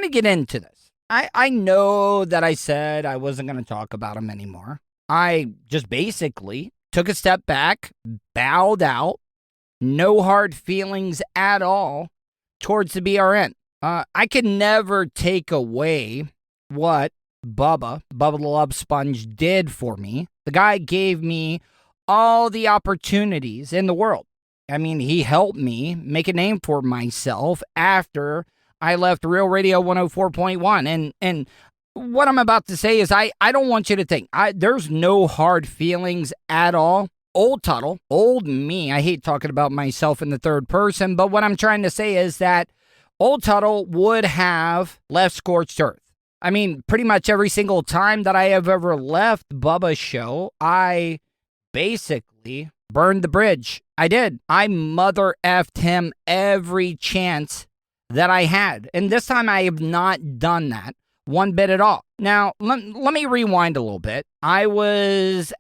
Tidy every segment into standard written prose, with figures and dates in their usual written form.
want to get into this. I know that I said I wasn't going to talk about him anymore. I just basically took a step back, bowed out, no hard feelings at all towards the BRN. I could never take away what Bubba the Love Sponge did for me. The guy gave me all the opportunities in the world. I mean, he helped me make a name for myself after I left Real Radio 104.1. And what I'm about to say is I don't want you to think. There's no hard feelings at all. Old Tuddle, old me, I hate talking about myself in the third person, but what I'm trying to say is that old Tuddle would have left scorched earth. I mean, pretty much every single time that I have ever left Bubba's show, I basically burned the bridge. I did. I mother effed him every chance that I had. And this time I have not done that one bit at all. Now, let me rewind a little bit. I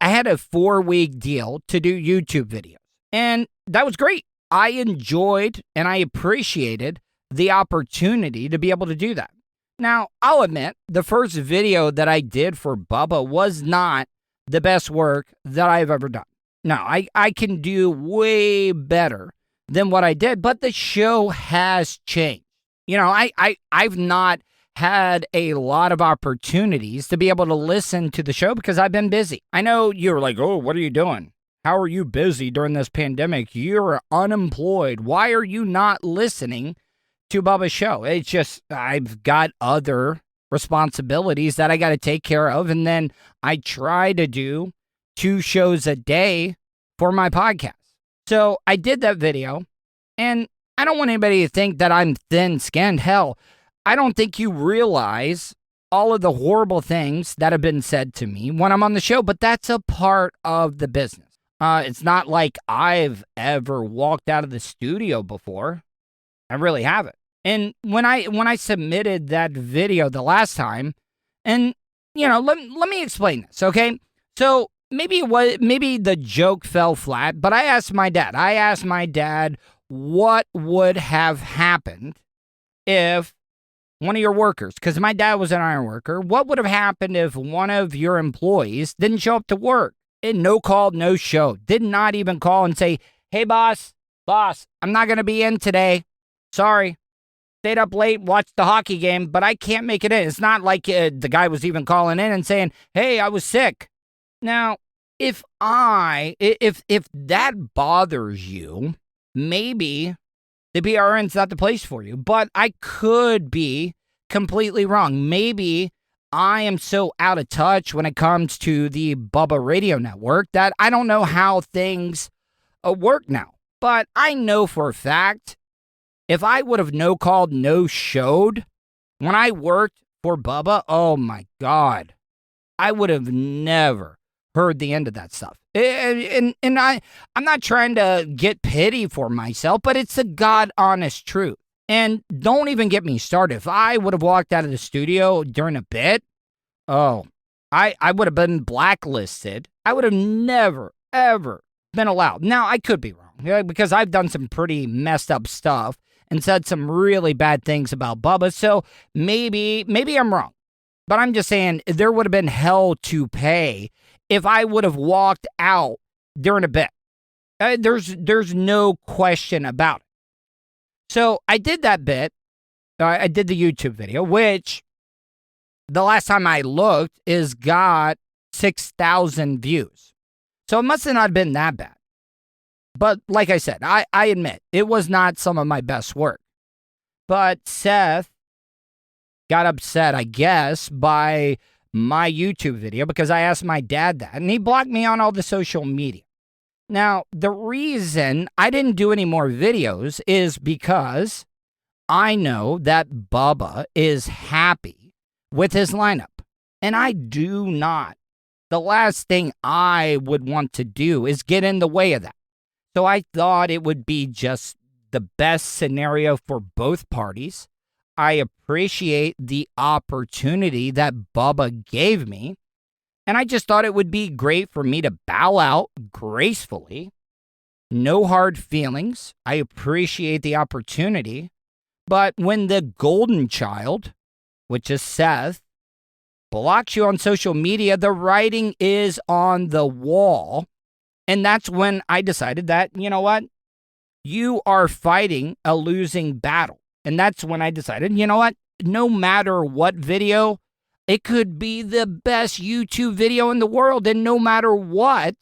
had a 4-week deal to do YouTube videos. And that was great. I enjoyed and I appreciated the opportunity to be able to do that. Now, I'll admit, the first video that I did for Bubba was not the best work that I've ever done. No, I can do way better than what I did, but the show has changed. You know, I've not had a lot of opportunities to be able to listen to the show because I've been busy. I know you're like, oh, what are you doing? How are you busy during this pandemic? You're unemployed. Why are you not listening to Bubba's show? It's just, I've got other responsibilities that I got to take care of. And then I try to do 2 shows a day for my podcast. So I did that video, and I don't want anybody to think that I'm thin-skinned. Hell, I don't think you realize all of the horrible things that have been said to me when I'm on the show, but that's a part of the business. It's not like I've ever walked out of the studio before. I really haven't. And when I submitted that video the last time, and you know, let me explain this, okay? So maybe the joke fell flat, but I asked my dad what would have happened if one of your workers, because my dad was an iron worker, what would have happened if one of your employees didn't show up to work? And no call, no show. Did not even call and say, hey, boss, I'm not going to be in today. Sorry. Stayed up late, watched the hockey game, but I can't make it in. It's not like the guy was even calling in and saying, hey, I was sick. Now, if that bothers you, maybe the BRN's not the place for you, but I could be completely wrong. Maybe I am so out of touch when it comes to the Bubba Radio Network that I don't know how things work now. But I know for a fact, if I would have no-called, no-showed when I worked for Bubba, oh my God, I would have never heard the end of that stuff. And I'm not trying to get pity for myself, but it's the God-honest truth. And don't even get me started. If I would have walked out of the studio during a bit, I would have been blacklisted. I would have never, ever been allowed. Now, I could be wrong, because I've done some pretty messed up stuff and said some really bad things about Bubba, so maybe I'm wrong. But I'm just saying, there would have been hell to pay if I would have walked out during a bit. There's no question about it. So I did that bit. I did the YouTube video, which the last time I looked is got 6,000 views. So it must have not been that bad. But like I said, I admit, it was not some of my best work. But Seth got upset, I guess, by my YouTube video because I asked my dad that, and he blocked me on all the social media. Now, the reason I didn't do any more videos is because I know that Bubba is happy with his lineup, and I do not. The last thing I would want to do is get in the way of that. So I thought it would be just the best scenario for both parties. I appreciate the opportunity that Bubba gave me, and I just thought it would be great for me to bow out gracefully. No hard feelings. I appreciate the opportunity. But when the golden child which is Seth, blocks you on social media, the writing is on the wall. And that's when I decided that, you know what? You are fighting a losing battle. And that's when I decided, you know what? No matter what video, it could be the best YouTube video in the world. And no matter what,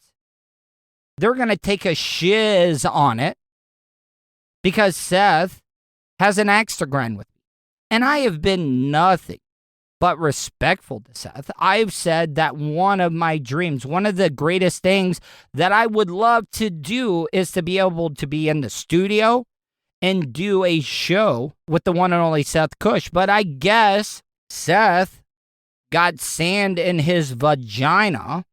they're going to take a shiz on it because Seth has an axe to grind with me. And I have been nothing but respectful to Seth. I've said that one of my dreams, one of the greatest things that I would love to do is to be able to be in the studio and do a show with the one and only Seth Cush. But I guess Seth got sand in his vagina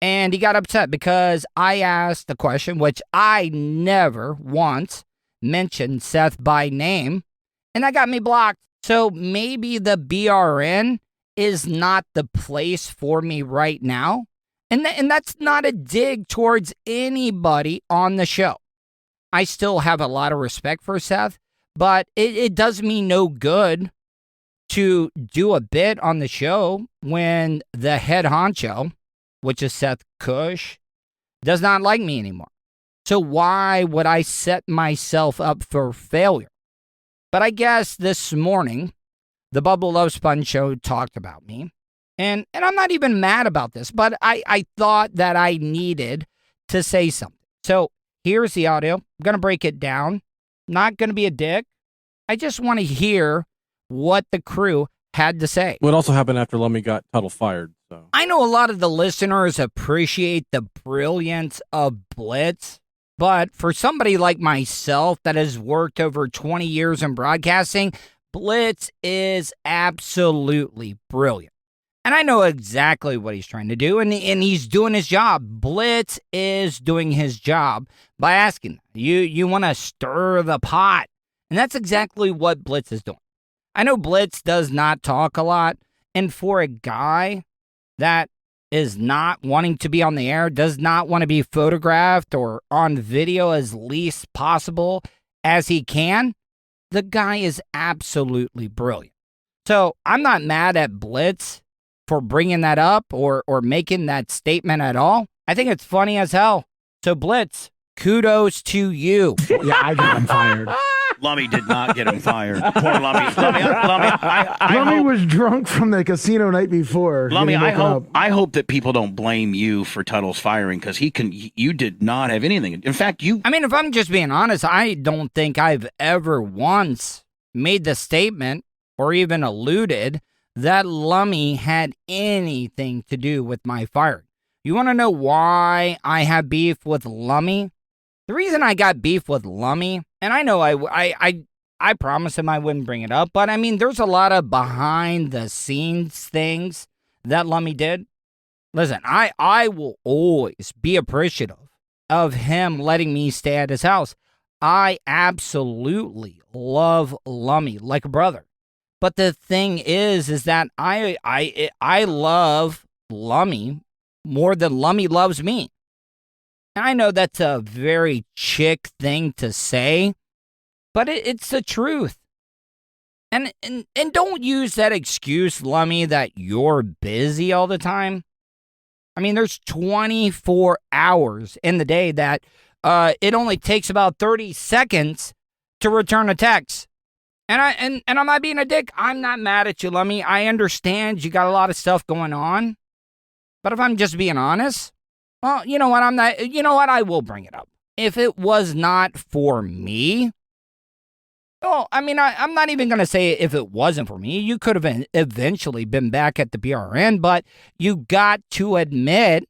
and he got upset because I asked the question, which I never once mentioned Seth by name, and that got me blocked. So maybe the BRN is not the place for me right now. And that's not a dig towards anybody on the show. I still have a lot of respect for Seth, but it does me no good to do a bit on the show when the head honcho, which is Seth Cush, does not like me anymore. So why would I set myself up for failure? But I guess this morning, the Bubba Love Sponge Show talked about me. And I'm not even mad about this, but I thought that I needed to say something. So here's the audio. I'm going to break it down. Not going to be a dick. I just want to hear what the crew had to say. What also happened after Lummy got Tuddle fired. So I know a lot of the listeners appreciate the brilliance of Blitz. But for somebody like myself that has worked over 20 years in broadcasting, Blitz is absolutely brilliant. And I know exactly what he's trying to do, and he's doing his job. Blitz is doing his job by asking, you want to stir the pot. And that's exactly what Blitz is doing. I know Blitz does not talk a lot, and for a guy that is not wanting to be on the air, does not want to be photographed or on video as least possible as he can, the guy is absolutely brilliant. So I'm not mad at Blitz for bringing that up or making that statement at all. I think it's funny as hell. So Blitz, kudos to you. Yeah, I got him fired. Lummy did not get him fired. Poor Lummy. Lummy was drunk from the casino night before. Lummy, I hope that people don't blame you for Tuddle's firing because you did not have anything. In fact, I mean, if I'm just being honest, I don't think I've ever once made the statement or even alluded that Lummy had anything to do with my firing. You want to know why I have beef with Lummy? The reason I got beef with Lummy, and I know I promised him I wouldn't bring it up, but I mean, there's a lot of behind-the-scenes things that Lummy did. Listen, I will always be appreciative of him letting me stay at his house. I absolutely love Lummy like a brother. But the thing is that I love Lummy more than Lummy loves me. And I know that's a very chick thing to say, but it's the truth. And don't use that excuse, Lummy, that you're busy all the time. I mean, there's 24 hours in the day that it only takes about 30 seconds to return a text. And I'm not being a dick. I'm not mad at you, Lummy. I understand you got a lot of stuff going on. But if I'm just being honest, well, you know what? I will bring it up. If it was not for me, well, I mean, I'm not even going to say if it wasn't for me. You could have eventually been back at the BRN, but you got to admit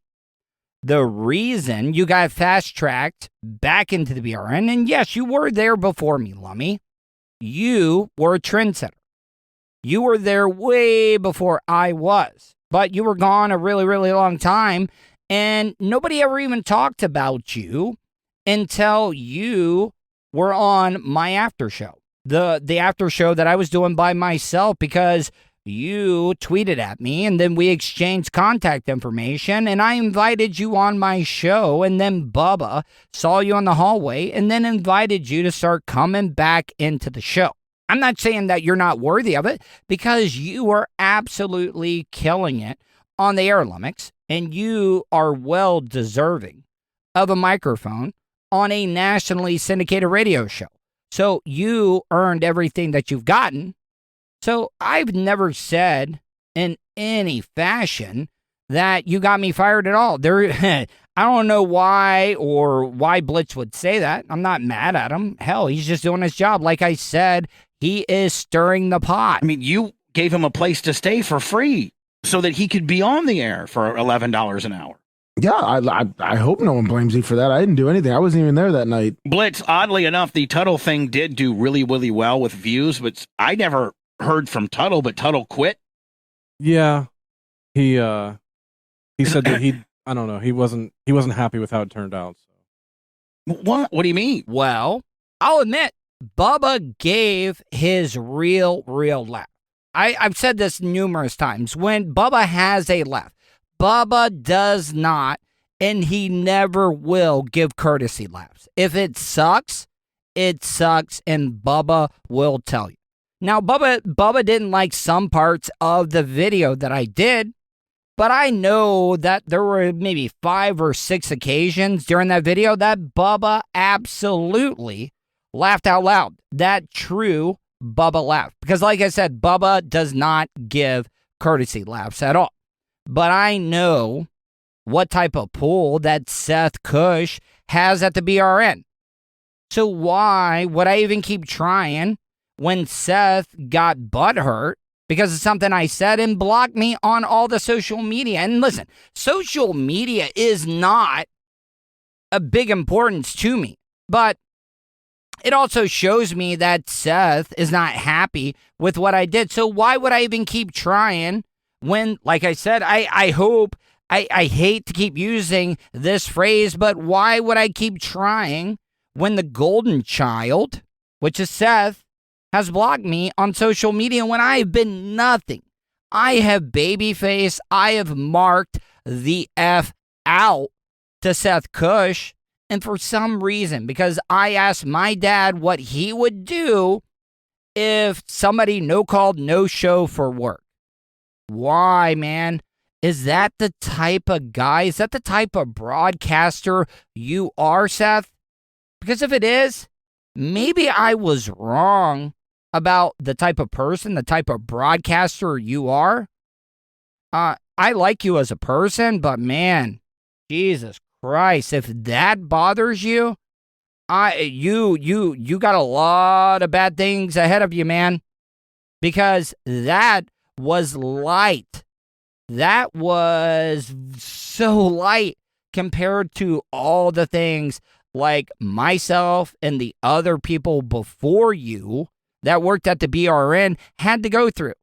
the reason you got fast-tracked back into the BRN, and yes, you were there before me, Lummy. You were a trendsetter. You were there way before I was, but you were gone a really, really long time. And nobody ever even talked about you until you were on my after show. The after show that I was doing by myself because you tweeted at me and then we exchanged contact information and I invited you on my show and then Bubba saw you in the hallway and then invited you to start coming back into the show. I'm not saying that you're not worthy of it, because you are absolutely killing it on the Air Olympics, and you are well deserving of a microphone on a nationally syndicated radio show. So you earned everything that you've gotten. So I've never said in any fashion that you got me fired at all. I don't know why Blitz would say that. I'm not mad at him. Hell, he's just doing his job. Like I said, he is stirring the pot. I mean, you gave him a place to stay for free so that he could be on the air for $11 an hour. Yeah, I hope no one blames you for that. I didn't do anything. I wasn't even there that night. Blitz, oddly enough, the Tuddle thing did do really, really well with views, but I never heard from Tuddle, but Tuddle quit. Yeah, he said that I don't know, he wasn't happy with how it turned out. So. What do you mean? Well, I'll admit, Bubba gave his real laugh. I've said this numerous times. When Bubba has a laugh, Bubba does not, and he never will, give courtesy laughs. If it sucks, and Bubba will tell you. Now, Bubba didn't like some parts of the video that I did, but I know that there were maybe 5 or 6 occasions during that video that Bubba absolutely laughed out loud. That true Bubba laugh. Because like I said, Bubba does not give courtesy laughs at all. But I know what type of pull that Seth Cush has at the BRN. So why would I even keep trying when Seth got butthurt because of something I said and blocked me on all the social media? And listen, social media is not a big importance to me, but it also shows me that Seth is not happy with what I did. So why would I even keep trying when, like I said, I hate to keep using this phrase, but why would I keep trying when the golden child, which is Seth, has blocked me on social media when I have been nothing? I have babyface. I have marked the F out to Seth Cush. And for some reason, because I asked my dad what he would do if somebody no-called, no-show for work. Why, man? Is that the type of guy? Is that the type of broadcaster you are, Seth? Because if it is, maybe I was wrong about the type of person, the type of broadcaster you are. I like you as a person, but man, Jesus Christ, if that bothers you, you got a lot of bad things ahead of you, man. Because that was light. That was so light compared to all the things like myself and the other people before you that worked at the BRN had to go through.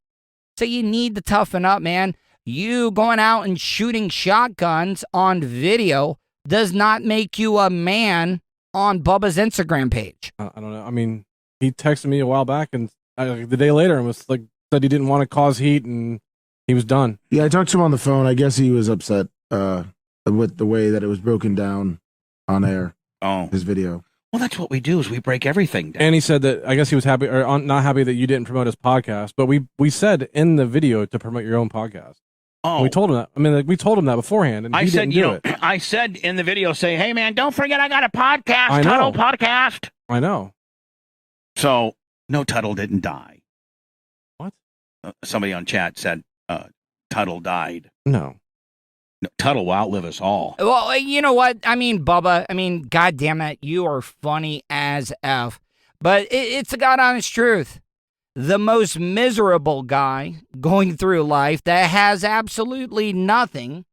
So you need to toughen up, man. You going out and shooting shotguns on video does not make you a man on Bubba's Instagram page. I don't know. I mean, he texted me a while back and the day later and was like, said he didn't want to cause heat and he was done. Yeah, I talked to him on the phone. I guess he was upset with the way that it was broken down on air. Oh, his video. Well, that's what we do is we break everything down. And he said that I guess he was happy or not happy that you didn't promote his podcast, but we said in the video to promote your own podcast. Oh, and we told him that. I mean, like, we told him that beforehand, and I he said, didn't do it. I said in the video, say, hey man, don't forget I got a podcast, I know. Tuddle podcast. I know. So no, Tuddle didn't die. What? Somebody on chat said Tuddle died. No, Tuddle will outlive us all. Well, you know what? I mean, Bubba, God damn it, you are funny as F. But it's the God honest truth. The most miserable guy going through life that has absolutely nothing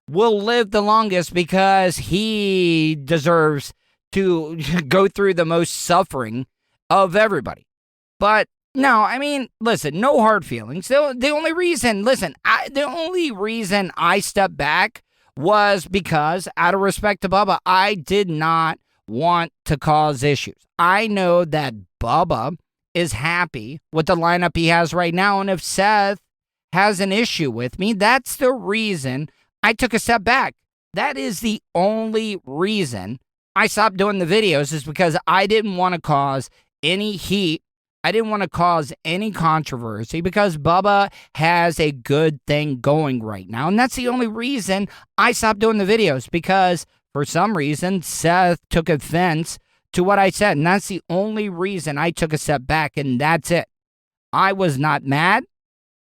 will live the longest because he deserves to go through the most suffering of everybody. But no, listen, no hard feelings. The only reason I stepped back was because, out of respect to Bubba, I did not want to cause issues. I know that Bubba is happy with the lineup he has right now, and if Seth has an issue with me, that's the reason I took a step back. That is the only reason I stopped doing the videos, is because I didn't want to cause any heat I didn't want to cause any controversy because Bubba has a good thing going right now. And that's the only reason I stopped doing the videos, because for some reason Seth took offense to what I said. And that's the only reason I took a step back, and that's it. I was not mad.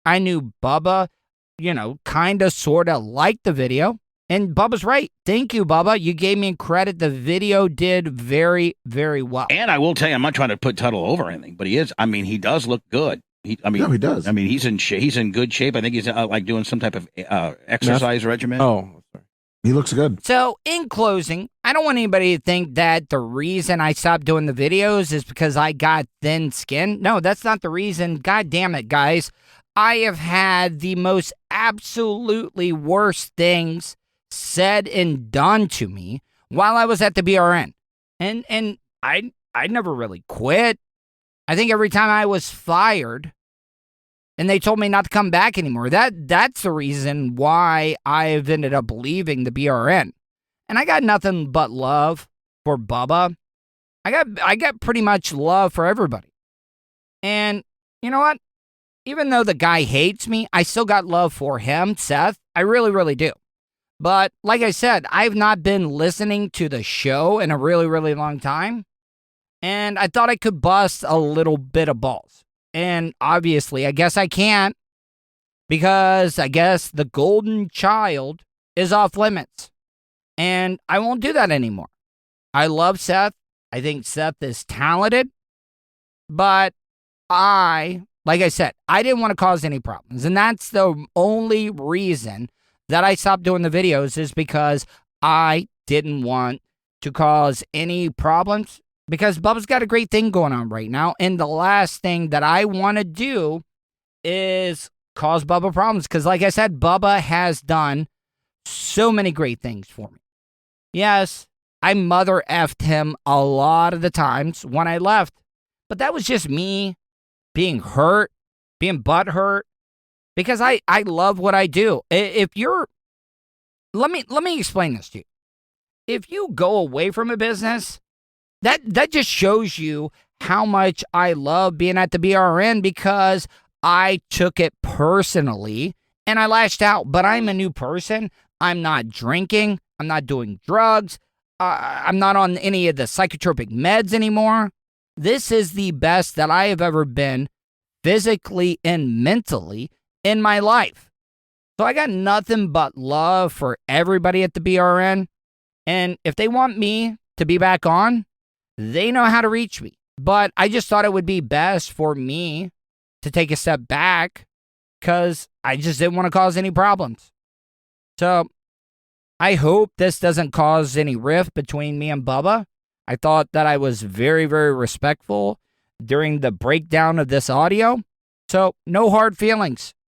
I knew Bubba, kind of, sort of liked the video. And Bubba's right. Thank you, Bubba. You gave me credit. The video did very, very well. And I will tell you, I'm not trying to put Tuddle over anything, but he is. I mean, he does look good. He does. I mean, he's in good shape. I think he's like doing some type of exercise regimen. Oh, sorry. He looks good. So, in closing, I don't want anybody to think that the reason I stopped doing the videos is because I got thin skin. No, that's not the reason. God damn it, guys. I have had the most absolutely worst things said and done to me while I was at the BRN. And I never really quit. I think every time I was fired and they told me not to come back anymore, that's the reason why I've ended up leaving the BRN. And I got nothing but love for Bubba. I got pretty much love for everybody. And you know what? Even though the guy hates me, I still got love for him, Seth. I really, really do. But like I said, I've not been listening to the show in a really, really long time. And I thought I could bust a little bit of balls. And obviously, I guess I can't, because I guess the golden child is off limits. And I won't do that anymore. I love Seth. I think Seth is talented. But like I said, I didn't want to cause any problems. And that's the only reason that I stopped doing the videos, is because I didn't want to cause any problems, because Bubba's got a great thing going on right now. And the last thing that I want to do is cause Bubba problems, because like I said, Bubba has done so many great things for me. Yes, I mother effed him a lot of the times when I left, but that was just me being hurt, being butthurt, because I love what I do. Let me explain this to you. If you go away from a business, that just shows you how much I love being at the BRN, because I took it personally and I lashed out. But I'm a new person. I'm not drinking. I'm not doing drugs. I'm not on any of the psychotropic meds anymore. This is the best that I have ever been, physically and mentally, in my life. So I got nothing but love for everybody at the BRN. And if they want me to be back on, they know how to reach me. But I just thought it would be best for me to take a step back, because I just didn't want to cause any problems. So I hope this doesn't cause any rift between me and Bubba. I thought that I was very, very respectful during the breakdown of this audio. So no hard feelings.